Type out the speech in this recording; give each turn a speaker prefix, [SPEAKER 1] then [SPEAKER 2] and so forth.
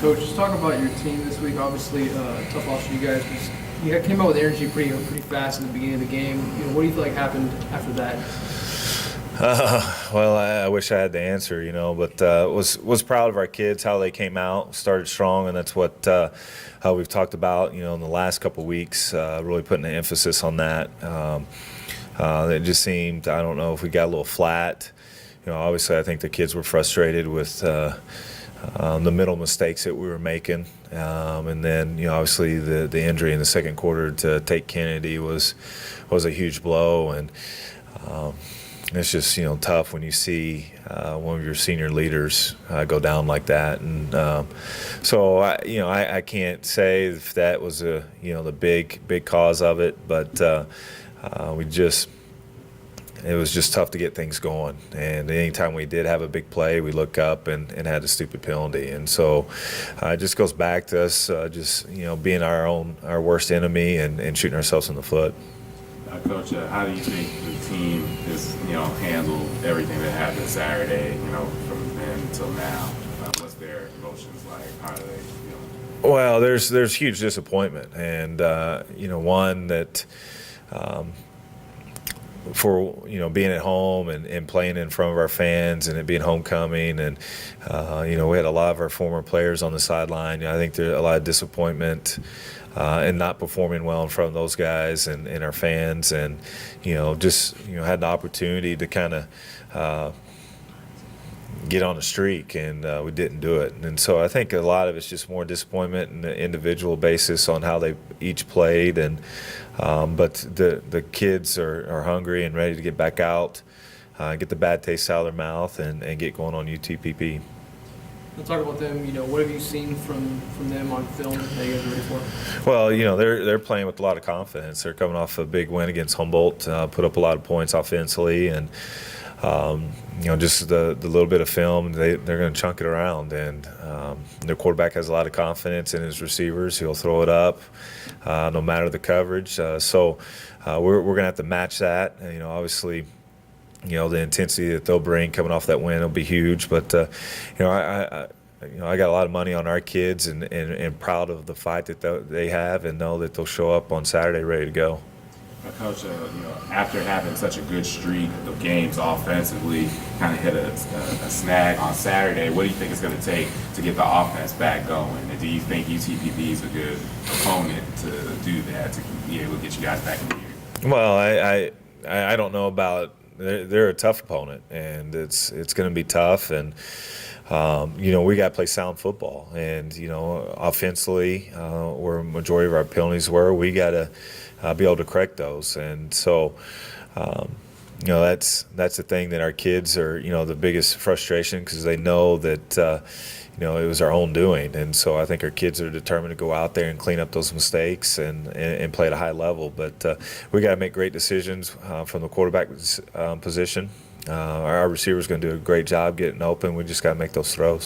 [SPEAKER 1] Coach, just talking about your team this week. Obviously, tough loss for you guys. You came out with energy pretty fast in the beginning of the game. What do you feel like happened after that?
[SPEAKER 2] Well, I wish I had the answer, but was proud of our kids, how they came out, started strong, and that's what how we've talked about, in the last couple of weeks, really putting an emphasis on that. It just seemed, I don't know if we got a little flat. Obviously, I think the kids were frustrated with the middle mistakes that we were making, and then obviously the injury in the second quarter to Tate Kennedy was a huge blow, and it's just tough when you see one of your senior leaders go down like that, and so I can't say if that was the big cause of it, but it was just tough to get things going. And anytime we did have a big play, we look up and had a stupid penalty. And so it just goes back to us being our worst enemy and shooting ourselves in the foot.
[SPEAKER 3] Coach, how do you think the team has handled everything that happened Saturday, from then until now? What's their emotions like? How do they feel?
[SPEAKER 2] Well, there's huge disappointment, and one that for being at home and playing in front of our fans and it being homecoming, and we had a lot of our former players on the sideline. I think there's a lot of disappointment and not performing well in front of those guys and our fans, and had the opportunity to kind of get on a streak, and we didn't do it. And so I think a lot of it's just more disappointment in the individual basis on how they each played, and but the kids are hungry and ready to get back out, get the bad taste out of their mouth, and get going on UTPP.
[SPEAKER 1] Let's talk about them. What have you seen from them on film that you guys are ready for?
[SPEAKER 2] Well, they're playing with a lot of confidence. They're coming off a big win against Humboldt, put up a lot of points offensively, and just the little bit of film, they're going to chunk it around. And their quarterback has a lot of confidence in his receivers. He'll throw it up no matter the coverage. So we're going to have to match that. Obviously, the intensity that they'll bring coming off that win will be huge. But I got a lot of money on our kids, and proud of the fight that they have, and know that they'll show up on Saturday ready to go.
[SPEAKER 3] Coach, after having such a good streak of games offensively, kind of hit a snag on Saturday, what do you think it's going to take to get the offense back going? And do you think UTPB is a good opponent to do that, to be able to get you guys back in the game?
[SPEAKER 2] Well, I don't know about. They're a tough opponent, and it's going to be tough, and we got to play sound football, and offensively, where a majority of our penalties were, we got to be able to correct those, and so that's the thing that our kids are the biggest frustration, because they know that it was our own doing, and so I think our kids are determined to go out there and clean up those mistakes and play at a high level. But we got to make great decisions from the quarterback position. Our receiver's going to do a great job getting open. We just got to make those throws.